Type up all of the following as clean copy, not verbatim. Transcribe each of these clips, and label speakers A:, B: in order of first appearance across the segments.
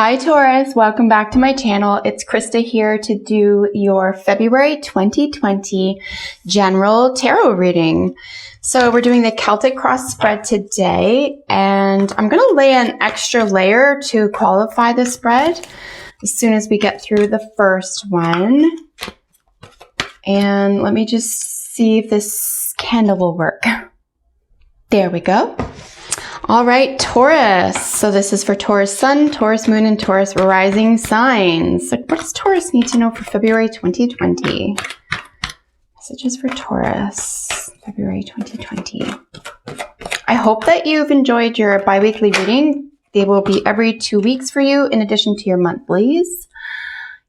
A: Hi Taurus, welcome back to my channel. It's Krista here to do your February 2020 general tarot reading. So we're doing the Celtic cross spread today, and I'm going to lay an extra layer to qualify the spread as soon as we get through the first one. And let me just see if this candle will work. There we go. All right, Taurus. So this is for Taurus Sun, Taurus Moon, and Taurus Rising signs. What does Taurus need to know for February 2020? Messages for Taurus, February 2020. I hope that you've enjoyed your bi-weekly reading. They will be every 2 weeks for you in addition to your monthlies.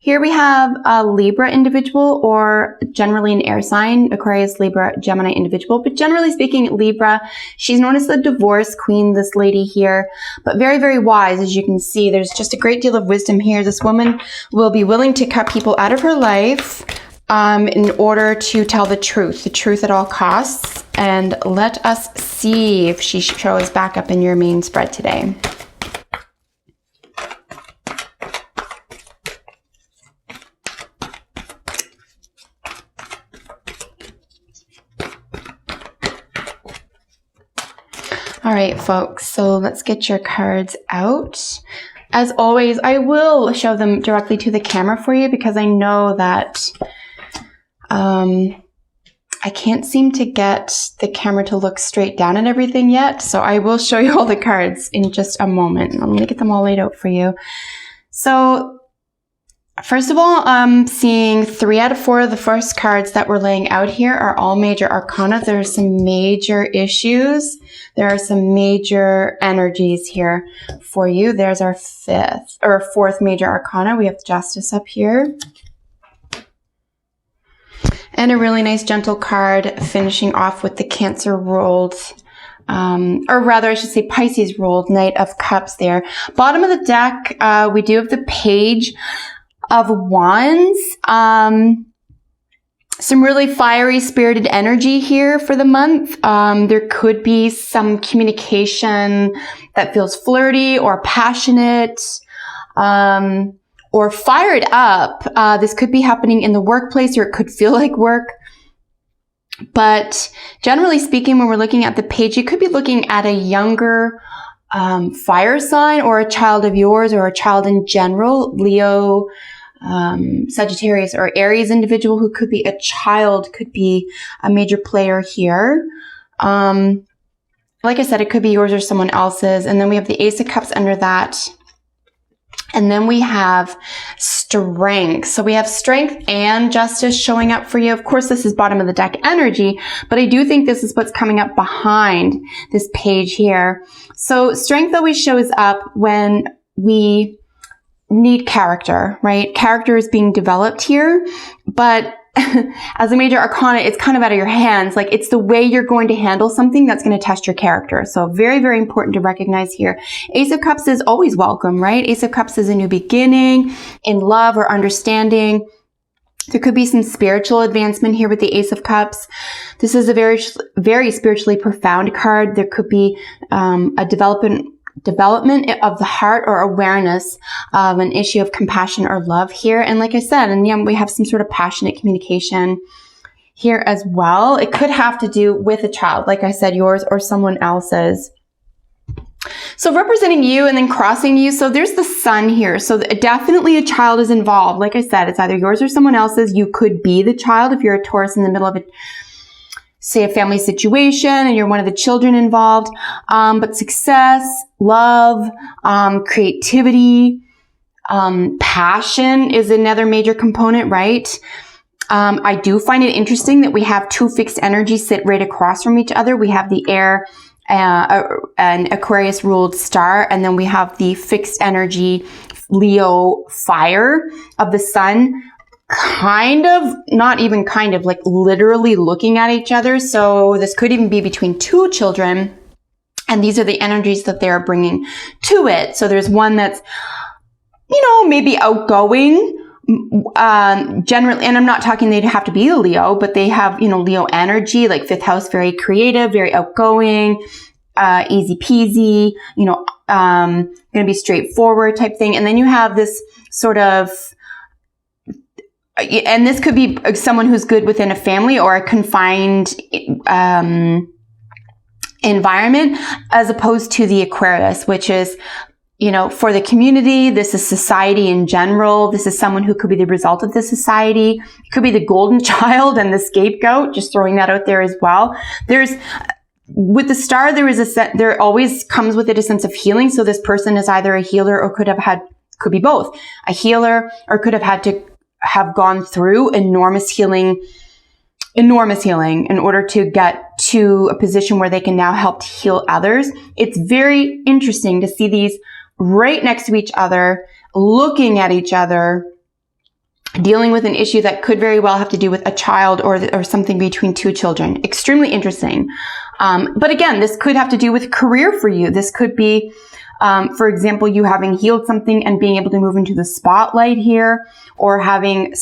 A: Here we have a Libra individual, or generally an air sign, Aquarius, Libra, Gemini individual. But generally speaking, Libra, she's known as the divorce queen, this lady here, but very, very wise. As you can see, there's just a great deal of wisdom here. This woman will be willing to cut people out of her life in order to tell the truth at all costs. And let us see if she shows back up in your main spread today. All right, folks, so let's get your cards out. As always, I will show them directly to the camera for you because I know that I can't seem to get the camera to look straight down at everything yet. So I will show you all the cards in just a moment. Let me get them all laid out for you. So first of all, I'm seeing 3 out of 4 of the first cards that we're laying out here are all major arcana. There are some major issues. There are some major energies here for you. There's our 4th major arcana. We have Justice up here. And a really nice gentle card finishing off with the Cancer ruled, or rather I should say Pisces ruled Knight of Cups there. Bottom of the deck, we do have the Page of Wands. Some really fiery spirited energy here for the month. There could be some communication that feels flirty or passionate, or fired up. This could be happening in the workplace, or it could feel like work. But generally speaking, when we're looking at the page, you could be looking at a younger fire sign, or a child of yours, or a child in general, Leo, Sagittarius, or Aries individual who could be a child, could be a major player here. Like I said, it could be yours or someone else's. And then we have the Ace of Cups under that. And then we have Strength. So we have Strength and Justice showing up for you. Of course, this is bottom of the deck energy, but I do think this is what's coming up behind this page here. So Strength always shows up when we need character, right? Character is being developed here, but as a major arcana, it's kind of out of your hands. Like, it's the way you're going to handle something that's going to test your character. So very, very important to recognize here. Ace of Cups is always welcome, right? Ace of Cups is a new beginning in love or understanding. There could be some spiritual advancement here with the Ace of Cups. This is a very, very spiritually profound card. There could be a development of the heart, or awareness of an issue of compassion or love here. And like I said, in Nyam, we have some sort of passionate communication here as well. It could have to do with a child, like I said, yours or someone else's. So representing you and then crossing you. So there's the Sun here. So definitely a child is involved. Like I said, it's either yours or someone else's. You could be the child if you're a Taurus in the middle of it, say a family situation and you're one of the children involved. But success, love, creativity, passion is another major component, right? I do find it interesting that we have 2 fixed energies sit right across from each other. We have the air, an Aquarius ruled star, and then we have the fixed energy Leo fire of the Sun. Kind of, not even kind of, like literally looking at each other. So this could even be between 2 children. And these are the energies that they're bringing to it. So there's one that's, you know, maybe outgoing, generally, and I'm not talking they'd have to be a Leo, but they have, you know, Leo energy, like 5th house, very creative, very outgoing, easy peasy, going to be straightforward type thing. And then you have this sort of, and this could be someone who's good within a family or a confined environment, as opposed to the Aquarius, which is, for the community. This is society in general. This is someone who could be the result of the society. It could be the golden child and the scapegoat, just throwing that out there as well. With the star, there always comes with it a sense of healing. So this person is either a healer or could be both, a healer, or could have gone through enormous healing in order to get to a position where they can now help to heal others. It's very interesting to see these right next to each other, looking at each other, dealing with an issue that could very well have to do with a child or something between two children. Extremely interesting. But again, this could have to do with career for you. This could be, for example, you having healed something and being able to move into the spotlight here, or having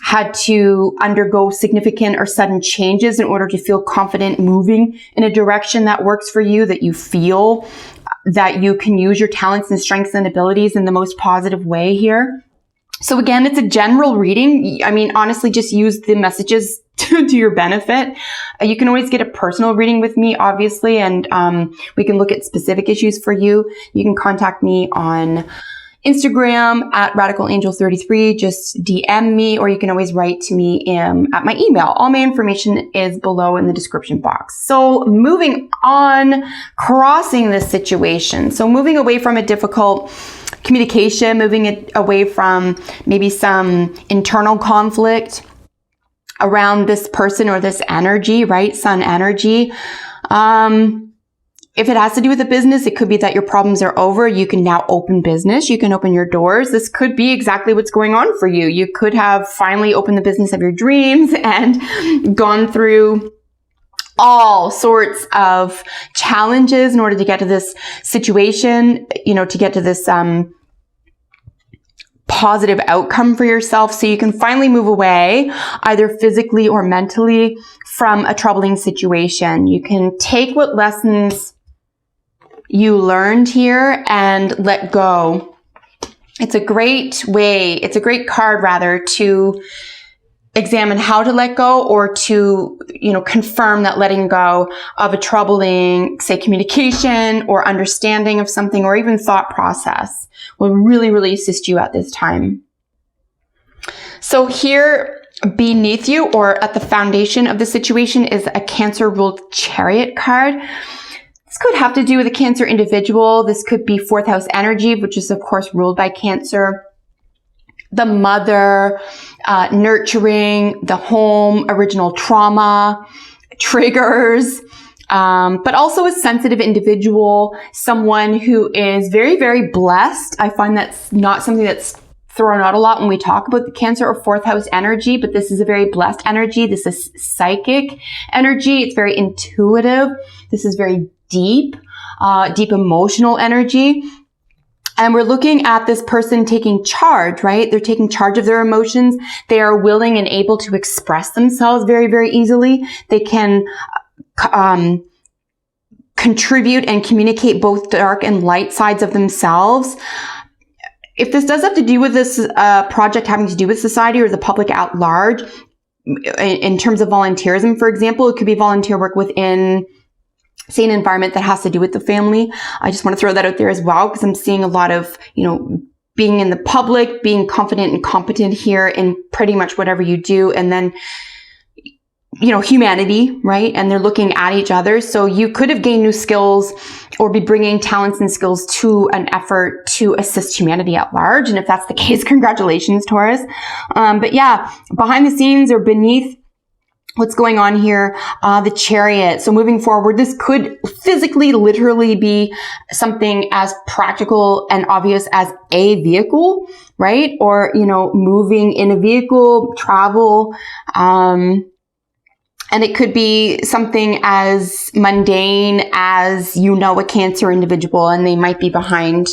A: had to undergo significant or sudden changes in order to feel confident moving in a direction that works for you, that you feel that you can use your talents and strengths and abilities in the most positive way here. So again, it's a general reading. I mean, honestly, just use the messages to your benefit. You can always get a personal reading with me, obviously, and we can look at specific issues for you. You can contact me on Instagram at RadicalAngel33. Just DM me, or you can always write to me at my email. All my information is below in the description box. So moving on, crossing this situation. So moving away from a difficult communication, moving it away from maybe some internal conflict around this person or this energy, right? Sun energy. If it has to do with a business, it could be that your problems are over. You can now open business. You can open your doors. This could be exactly what's going on for you. You could have finally opened the business of your dreams and gone through all sorts of challenges in order to get to this situation, to get to this positive outcome for yourself, so you can finally move away, either physically or mentally, from a troubling situation. You can take what lessons you learned here and let go. It's a great card rather, to examine how to let go, or to, confirm that letting go of a troubling, say, communication or understanding of something, or even thought process, will really, really assist you at this time. So here beneath you, or at the foundation of the situation, is a Cancer-ruled Chariot card. This could have to do with a Cancer individual. This could be 4th house energy, which is, of course, ruled by Cancer. The mother, nurturing, the home, original trauma, triggers, but also a sensitive individual, someone who is very, very blessed. I find that's not something that's thrown out a lot when we talk about the Cancer or 4th house energy, but this is a very blessed energy. This is psychic energy. It's very intuitive. This is very deep emotional energy. And we're looking at this person taking charge, right? They're taking charge of their emotions. They are willing and able to express themselves very, very easily. They can contribute and communicate both dark and light sides of themselves. If this does have to do with this project having to do with society or the public at large, in terms of volunteerism, for example, it could be volunteer work within, say, an environment that has to do with the family. I just want to throw that out there as well, because I'm seeing a lot of, being in the public, being confident and competent here in pretty much whatever you do. And then, humanity, right? And they're looking at each other. So you could have gained new skills or be bringing talents and skills to an effort to assist humanity at large. And if that's the case, congratulations, Taurus. But yeah, behind the scenes or beneath what's going on here, the Chariot. So moving forward, this could physically, literally be something as practical and obvious as a vehicle, right? Or, moving in a vehicle, travel, and it could be something as mundane as, a Cancer individual, and they might be behind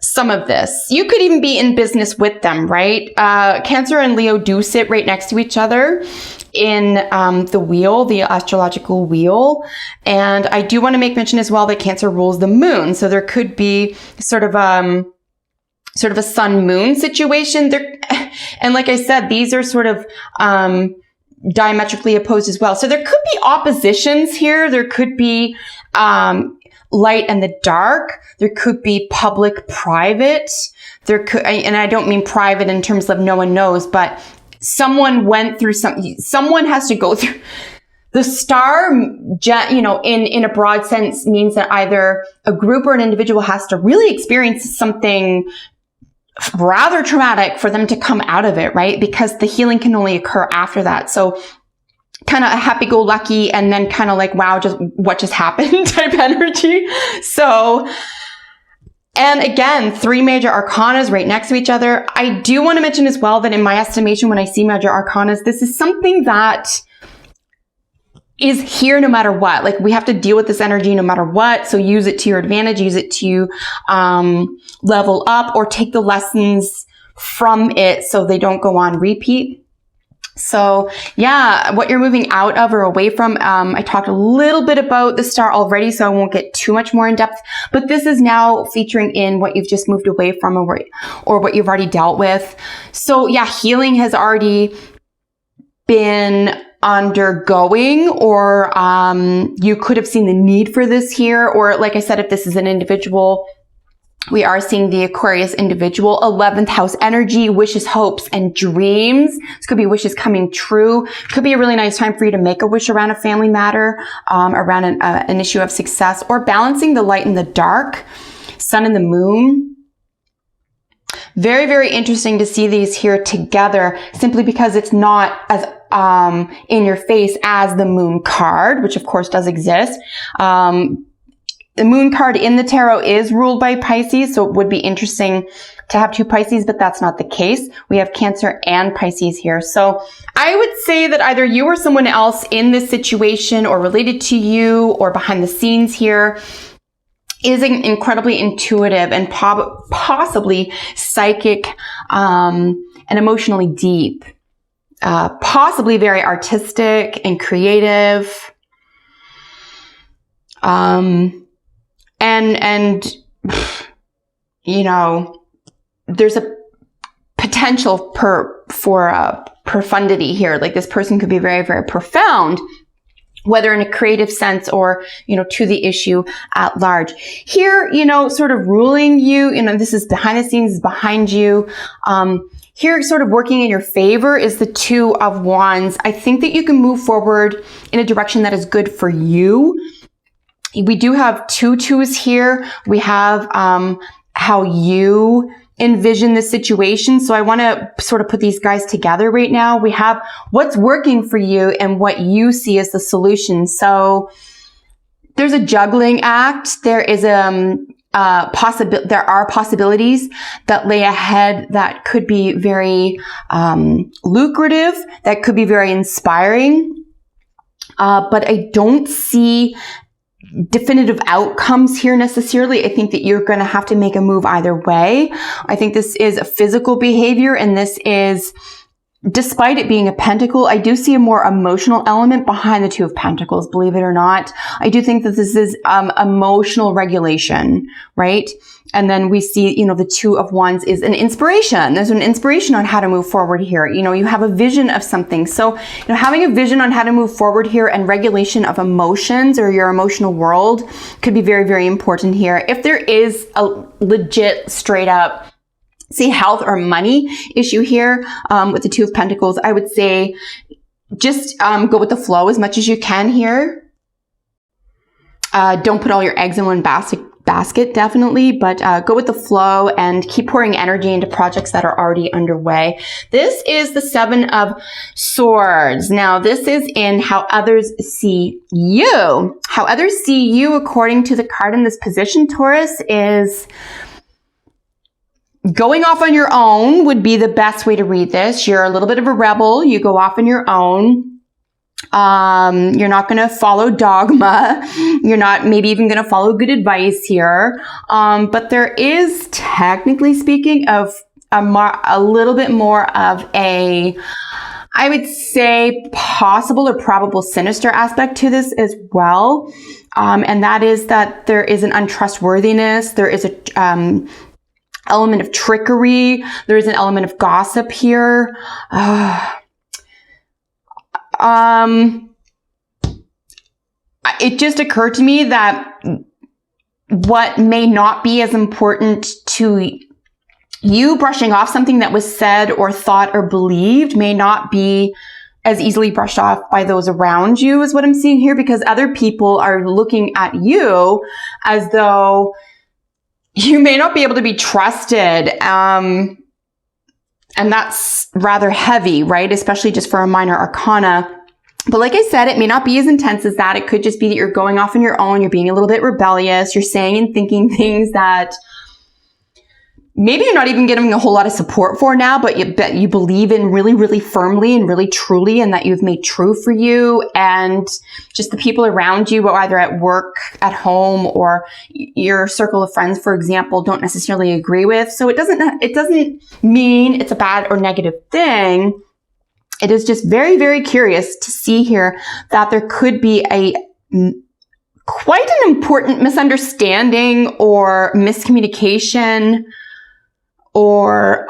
A: some of this. You could even be in business with them, right? Cancer and Leo do sit right next to each other in the wheel, the astrological wheel. And I do want to make mention as well that Cancer rules the moon. So there could be sort of a sun moon situation there. And like I said, these are sort of diametrically opposed as well. So there could be oppositions here. There could be light and the dark. There could be public, private. There could, and I don't mean private in terms of no one knows, but someone went through someone has to go through. The star, you know, in a broad sense means that either a group or an individual has to really experience something rather traumatic for them to come out of it, right? Because the healing can only occur after that. So kind of a happy-go-lucky and then kind of like, wow, what just happened type energy. So, and again, 3 major arcanas right next to each other. I do want to mention as well that in my estimation, when I see major arcanas, this is something that is here no matter what. Like, we have to deal with this energy no matter what. So use it to your advantage, use it to level up, or take the lessons from it so they don't go on repeat. So yeah, what you're moving out of or away from, I talked a little bit about the star already, so I won't get too much more in depth, but this is now featuring in what you've just moved away from or what you've already dealt with. So yeah, healing has already been undergoing, or you could have seen the need for this here, or like I said, if this is an individual, we are seeing the Aquarius individual, 11th house energy, wishes, hopes, and dreams. This could be wishes coming true. Could be a really nice time for you to make a wish around a family matter, around an issue of success, or balancing the light and the dark, sun and the moon. Very, very interesting to see these here together, simply because it's not as in your face as the moon card, which of course does exist. The moon card in the tarot is ruled by Pisces, so it would be interesting to have 2 Pisces, but that's not the case. We have Cancer and Pisces here. So I would say that either you or someone else in this situation, or related to you, or behind the scenes here, is incredibly intuitive and possibly psychic and emotionally deep. Possibly very artistic and creative. And, you know, there's a potential for profundity here. Like, this person could be very, very profound, whether in a creative sense or, you know, to the issue at large. Here, you know, sort of ruling you, you know, this is behind the scenes, behind you. Here, sort of working in your favor is the 2 of Wands. I think that you can move forward in a direction that is good for you. We do have 2 2s here. We have how you envision the situation. So I want to sort of put these guys together right now. We have what's working for you and what you see as the solution. So there's a juggling act. There is there are possibilities that lay ahead that could be very lucrative, that could be very inspiring. But I don't see definitive outcomes here necessarily. I think that you're going to have to make a move either way. I think this is a physical behavior, and this is, despite it being a pentacle, I do see a more emotional element behind the 2 of Pentacles, believe it or not. I do think that this is emotional regulation, right? And then we see, you know, the 2 of Wands is an inspiration. There's an inspiration on how to move forward here. You know, you have a vision of something. So, you know, having a vision on how to move forward here and regulation of emotions or your emotional world could be very, very important here. If there is a legit, straight up, say, health or money issue here with the 2 of Pentacles, I would say just go with the flow as much as you can here. Don't put all your eggs in one basket, definitely, but go with the flow and keep pouring energy into projects that are already underway. This is the 7 of Swords. Now, this is in how others see you. How others see you, according to the card in this position, Taurus, is going off on your own would be the best way to read this. You're a little bit of a rebel. You go off on your own. You're not going to follow dogma. You're not maybe even going to follow good advice here. But there is, technically speaking, of a little bit more of a, I would say, possible or probable sinister aspect to this as well. And that is that there is an untrustworthiness. There is a element of trickery. There is an element of gossip here. It just occurred to me that what may not be as important to you brushing off something that was said or thought or believed may not be as easily brushed off by those around you, is what I'm seeing here, because other people are looking at you as though you may not be able to be trusted. And that's rather heavy, right? Especially just for a minor arcana. But like I said, it may not be as intense as that. It could just be that you're going off on your own. You're being a little bit rebellious. You're saying and thinking things that maybe you're not even getting a whole lot of support for now, but you believe in really, really firmly and really truly, and that you've made true for you. And just the people around you, either at work, at home, or your circle of friends, for example, don't necessarily agree with. So it doesn't mean it's a bad or negative thing. It is just very, very curious to see here that there could be quite an important misunderstanding or miscommunication, or,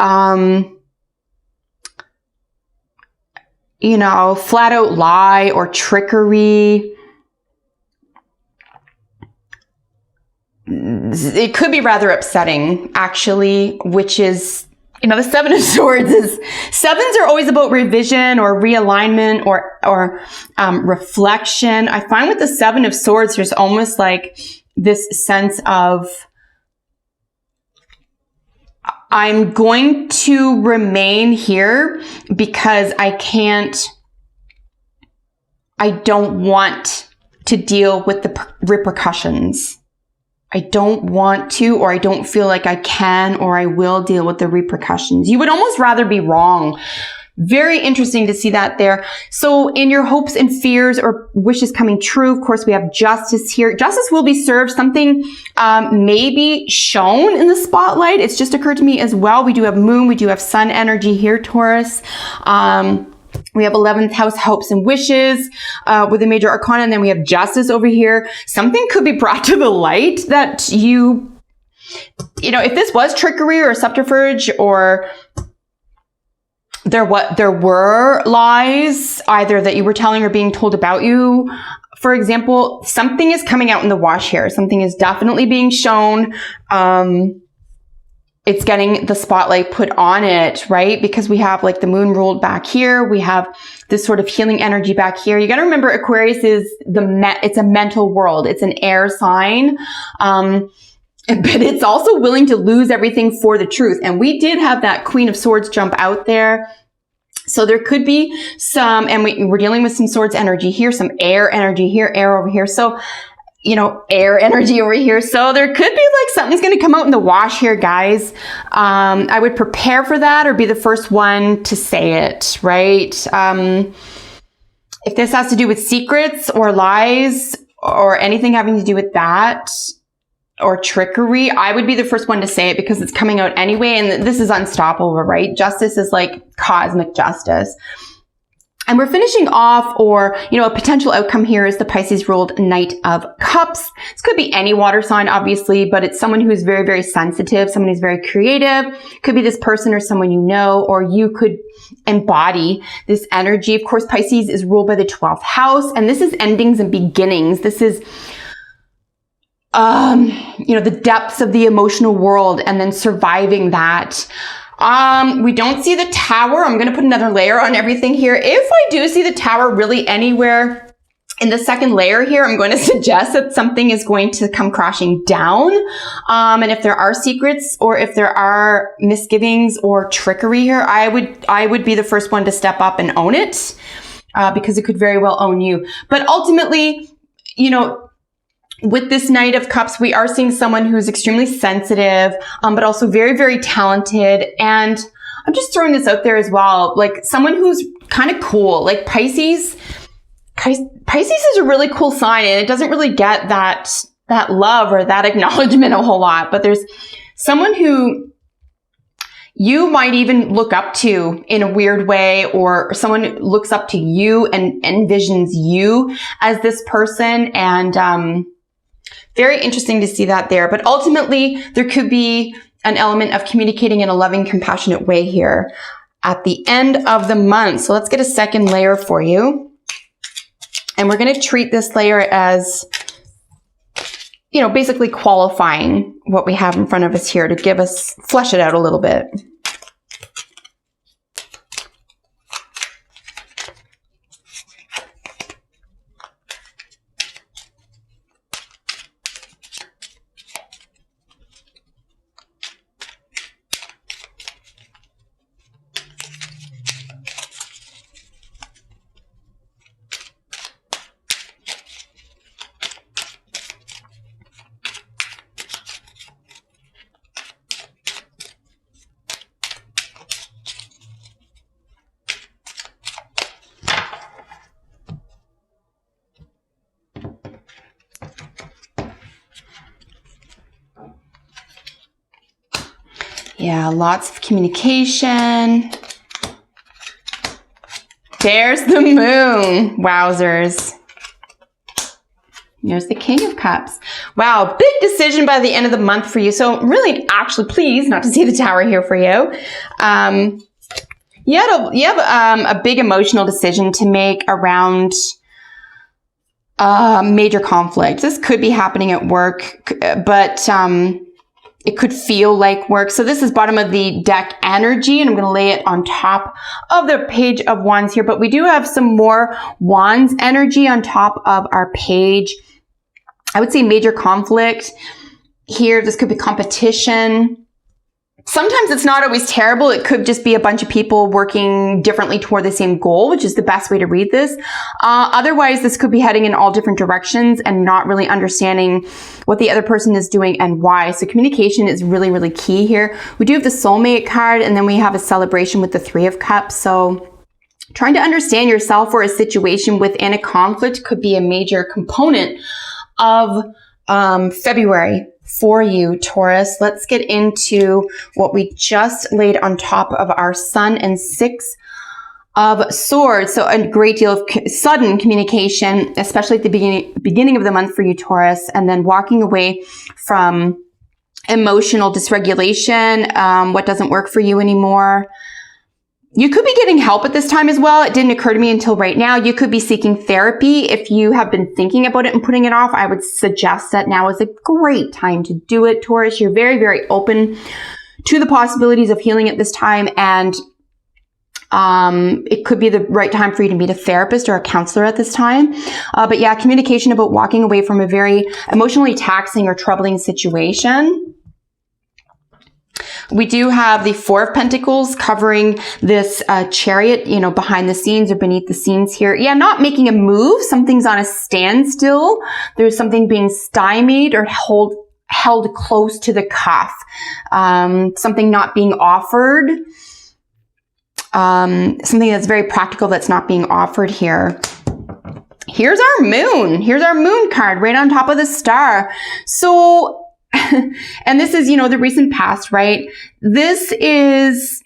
A: flat out lie or trickery. It could be rather upsetting, actually, which is, the Seven of Swords sevens are always about revision or realignment or reflection. I find with the Seven of Swords, there's almost like this sense of, I'm going to remain here because I don't want to deal with the repercussions. I don't want to, or I don't feel like I can, or I will deal with the repercussions. You would almost rather be wrong. Very interesting to see that there. So in your hopes and fears or wishes coming true, of course, we have justice here. Justice will be served. Something may be shown in the spotlight. It's just occurred to me as well. We do have moon. We do have sun energy here, Taurus. We have 11th house hopes and wishes with a major arcana. And then we have justice over here. Something could be brought to the light that if this was trickery or subterfuge, or there were lies either that you were telling or being told about you. For example, something is coming out in the wash here. Something is definitely being shown. It's getting the spotlight put on it, right? Because we have like the moon ruled back here. We have this sort of healing energy back here. You got to remember, Aquarius is it's a mental world. It's an air sign. But it's also willing to lose everything for the truth. And we did have that Queen of Swords jump out there. So there could be some, and we're dealing with some swords energy here, some air energy here, air over here. So, air energy over here. So there could be like something's going to come out in the wash here, guys. I would prepare for that or be the first one to say it, right? If this has to do with secrets or lies or anything having to do with that, or trickery, I would be the first one to say it because it's coming out anyway. And this is unstoppable, right? Justice is like cosmic justice. And we're finishing off, or, a potential outcome here is the Pisces ruled Knight of Cups. This could be any water sign, obviously, but it's someone who is very, very sensitive, someone who's very creative. Could be this person or someone you know, or you could embody this energy. Of course, Pisces is ruled by the 12th house, and this is endings and beginnings. This is the depths of the emotional world and then surviving that. We don't see the tower. I'm going to put another layer on everything here. If I do see the tower really anywhere in the second layer here, I'm going to suggest that something is going to come crashing down. And if there are secrets or if there are misgivings or trickery here, I would be the first one to step up and own it, because it could very well own you. But ultimately, with this Knight of Cups, we are seeing someone who's extremely sensitive, but also very, very talented. And I'm just throwing this out there as well, like someone who's kind of cool. Like Pisces Pisces is a really cool sign, and it doesn't really get that love or that acknowledgement a whole lot, but there's someone who you might even look up to in a weird way, or someone looks up to you and envisions you as this person. And very interesting to see that there. But ultimately, there could be an element of communicating in a loving, compassionate way here at the end of the month. So let's get a second layer for you. And we're going to treat this layer as, you know, basically qualifying what we have in front of us here to give us, flesh it out a little bit. Yeah, lots of communication. There's the moon. Wowzers. There's the King of Cups. Wow, big decision by the end of the month for you. So really, actually, please, not to see the Tower here for you. You have a big emotional decision to make around major conflict. This could be happening at work, but it could feel like work. So this is bottom of the deck energy, and I'm going to lay it on top of the Page of Wands here. But we do have some more Wands energy on top of our page. I would say major conflict here. This could be competition. Sometimes it's not always terrible. It could just be a bunch of people working differently toward the same goal, which is the best way to read this. Otherwise, this could be heading in all different directions and not really understanding what the other person is doing and why. So communication is really, really key here. We do have the soulmate card, and then we have a celebration with the Three of Cups. So trying to understand yourself or a situation within a conflict could be a major component of February for you, Taurus. Let's get into what we just laid on top of our Sun and Six of Swords. So a great deal of sudden communication, especially at the beginning of the month for you, Taurus, and then walking away from emotional dysregulation, what doesn't work for you anymore. You could be getting help at this time as well. It didn't occur to me until right now. You could be seeking therapy. If you have been thinking about it and putting it off, I would suggest that now is a great time to do it, Taurus. You're very, very open to the possibilities of healing at this time, and it could be the right time for you to meet a therapist or a counselor at this time. But yeah, communication about walking away from a very emotionally taxing or troubling situation. We do have the Four of Pentacles covering this Chariot, you know, behind the scenes or beneath the scenes here. Yeah, not making a move. Something's on a standstill. There's something being stymied or held close to the cuff. Something not being offered. Something that's very practical that's not being offered here. Here's our moon. Here's our moon card right on top of the star. So, and this is, you know, the recent past, right? This is,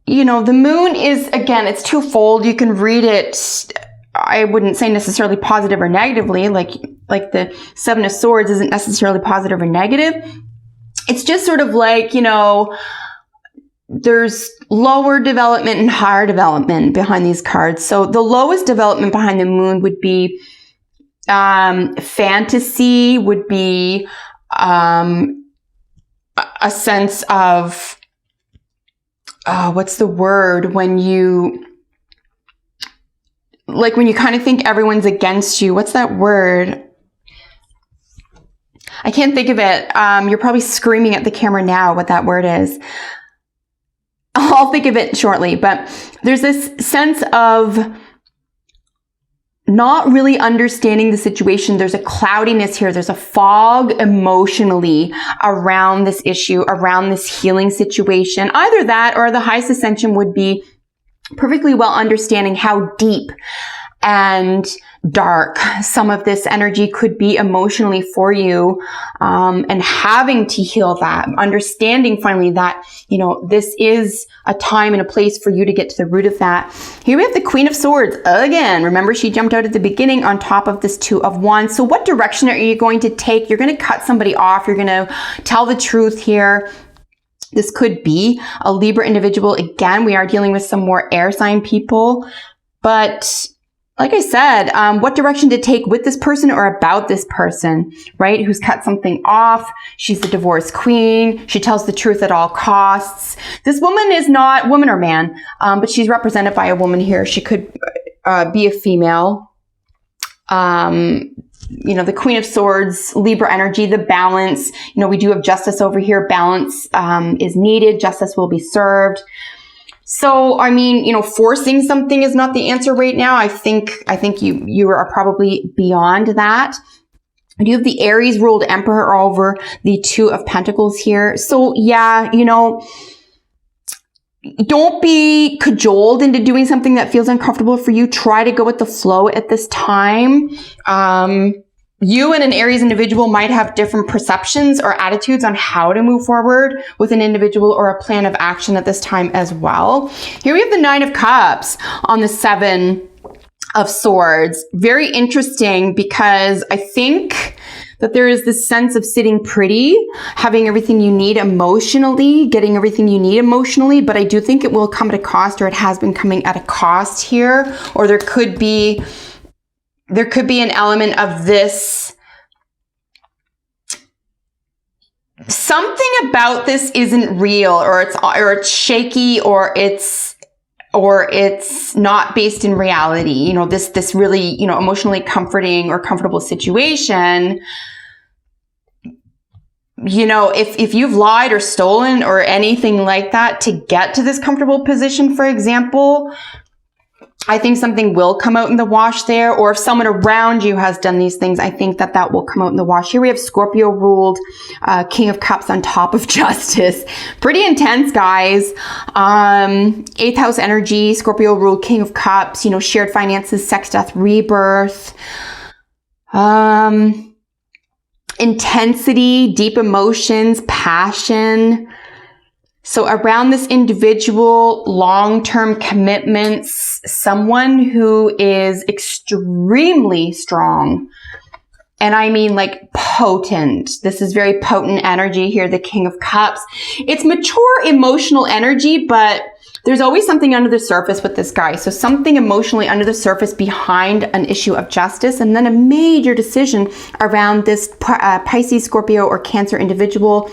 A: you know, the moon is, again, it's twofold. You can read it, I wouldn't say necessarily positive or negatively, like the Seven of Swords isn't necessarily positive or negative. It's just sort of like, you know, there's lower development and higher development behind these cards. So the lowest development behind the moon would be fantasy, would be a sense of what's the word, when you kind of think everyone's against you. What's that word? I can't think of it. You're probably screaming at the camera now what that word is. I'll think of it shortly, but there's this sense of not really understanding the situation. There's a cloudiness here. There's a fog emotionally around this issue, around this healing situation. Either that or the highest ascension would be perfectly well understanding how deep and dark some of this energy could be emotionally for you, and having to heal that, understanding finally that, you know, this is a time and a place for you to get to the root of that. Here we have the Queen of Swords again. Remember, she jumped out at the beginning on top of this Two of Wands. So what direction are you going to take? You're going to cut somebody off. You're going to tell the truth here. This could be a Libra individual. Again, we are dealing with some more air sign people, but like I said, what direction to take with this person or about this person, right? Who's cut something off. She's the divorce queen. She tells the truth at all costs. This woman is not woman or man, but she's represented by a woman here. She could be a female. You know, the Queen of Swords, Libra energy, the balance. You know, we do have justice over here. Balance is needed. Justice will be served. So, I mean, you know, forcing something is not the answer right now. I think you are probably beyond that. You have the Aries ruled Emperor over the Two of Pentacles here. So yeah, you know, don't be cajoled into doing something that feels uncomfortable for you. Try to go with the flow at this time. You and an Aries individual might have different perceptions or attitudes on how to move forward with an individual or a plan of action at this time as well. Here we have the Nine of Cups on the Seven of Swords. Very interesting because I think that there is this sense of sitting pretty, having everything you need emotionally, getting everything you need emotionally, but I do think it will come at a cost, or it has been coming at a cost here, or there could be an element of this. Something about this isn't real, or it's shaky, or it's not based in reality. You know, this really, you know, emotionally comforting or comfortable situation. You know, if you've lied or stolen or anything like that to get to this comfortable position, for example, I think something will come out in the wash there. Or if someone around you has done these things, I think that will come out in the wash. Here we have Scorpio ruled King of Cups on top of Justice. Pretty intense, guys. 8th house energy, Scorpio ruled King of Cups, you know, shared finances, sex, death, rebirth. Intensity, deep emotions, passion. So around this individual, long-term commitments, someone who is extremely strong. And I mean like potent. This is very potent energy here, the King of Cups. It's mature emotional energy, but there's always something under the surface with this guy. So something emotionally under the surface behind an issue of justice, and then a major decision around this Pisces, Scorpio, or Cancer individual.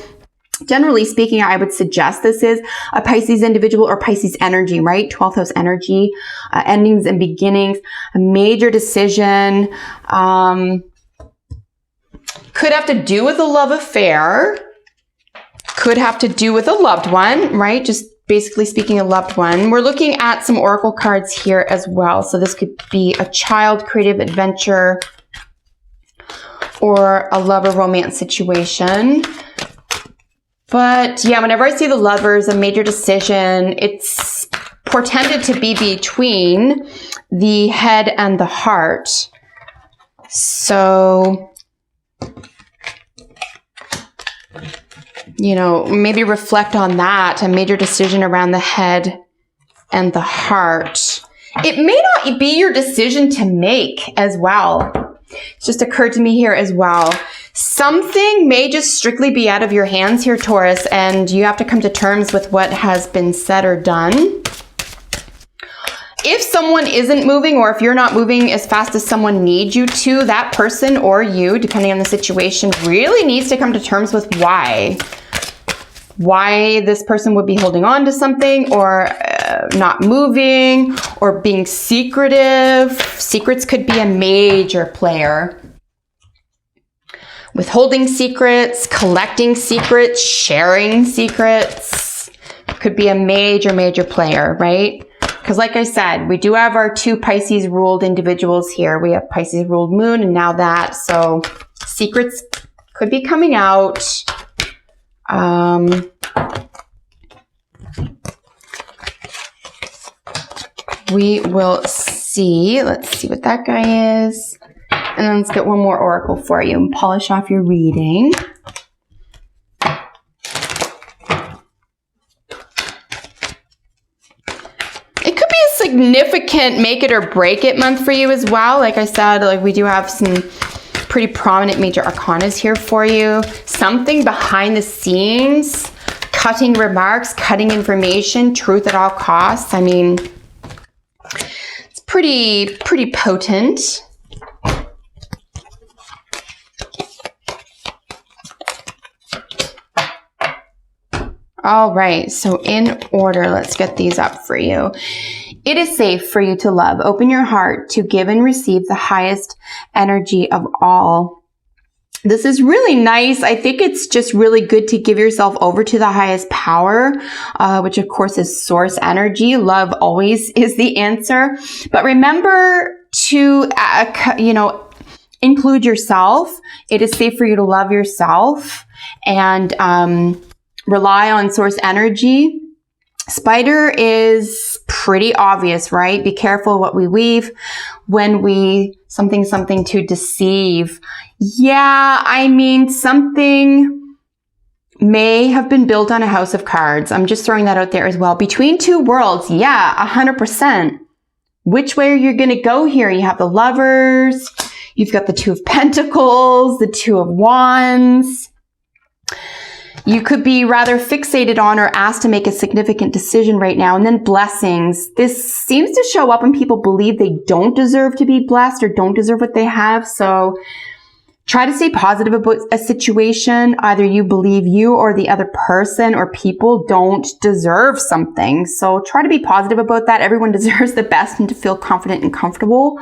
A: Generally speaking, I would suggest this is a Pisces individual or Pisces energy, right? 12th house energy, endings and beginnings, a major decision. Could have to do with a love affair. Could have to do with a loved one, right? Just basically speaking, a loved one. We're looking at some oracle cards here as well. So this could be a child, creative adventure, or a lover romance situation. But yeah, whenever I see the Lovers, a major decision, it's portended to be between the head and the heart. So, you know, maybe reflect on that, a major decision around the head and the heart. It may not be your decision to make as well. It just occurred to me here as well. Something may just strictly be out of your hands here, Taurus, and you have to come to terms with what has been said or done. If someone isn't moving, or if you're not moving as fast as someone needs you to, that person or you, depending on the situation, really needs to come to terms with why. Why this person would be holding on to something, or not moving, or being secretive. Secrets could be a major player. Withholding secrets, collecting secrets, sharing secrets could be a major, major player, right? Because like I said, we do have our two Pisces ruled individuals here. We have Pisces ruled moon and now that. So secrets could be coming out. we will see. Let's see what that guy is. And then let's get one more oracle for you and polish off your reading. It could be a significant make it or break it month for you as well. Like I said, like we do have some pretty prominent major arcanas here for you. Something behind the scenes, cutting remarks, cutting information, truth at all costs. I mean, it's pretty potent. All right, so in order, let's get these up for you. It is safe for you to love. Open your heart to give and receive the highest energy of all. This is really nice. I think it's just really good to give yourself over to the highest power, which of course is source energy. Love always is the answer. But remember to, include yourself. It is safe for you to love yourself and rely on source energy. Spider is pretty obvious, right? Be careful what we weave when we something to deceive. Yeah, I mean, something may have been built on a house of cards. I'm just throwing that out there as well. Between two worlds, yeah, 100%. Which way are you going to go here? You have the Lovers, you've got the Two of Pentacles, the Two of Wands. You could be rather fixated on or asked to make a significant decision right now. And then blessings. This seems to show up when people believe they don't deserve to be blessed or don't deserve what they have. So try to stay positive about a situation. Either you believe you or the other person or people don't deserve something. So try to be positive about that. Everyone deserves the best and to feel confident and comfortable.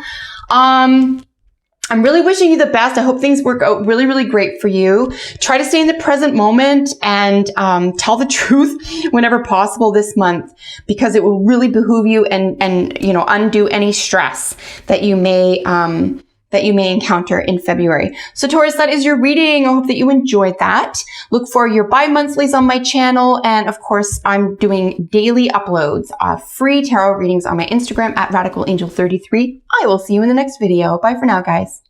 A: I'm really wishing you the best. I hope things work out really, really great for you. Try to stay in the present moment and tell the truth whenever possible this month, because it will really behoove you and undo any stress that you may encounter in February. So Taurus, that is your reading. I hope that you enjoyed that. Look for your bi-monthlies on my channel. And of course, I'm doing daily uploads of free tarot readings on my Instagram at RadicalAngel33. I will see you in the next video. Bye for now, guys.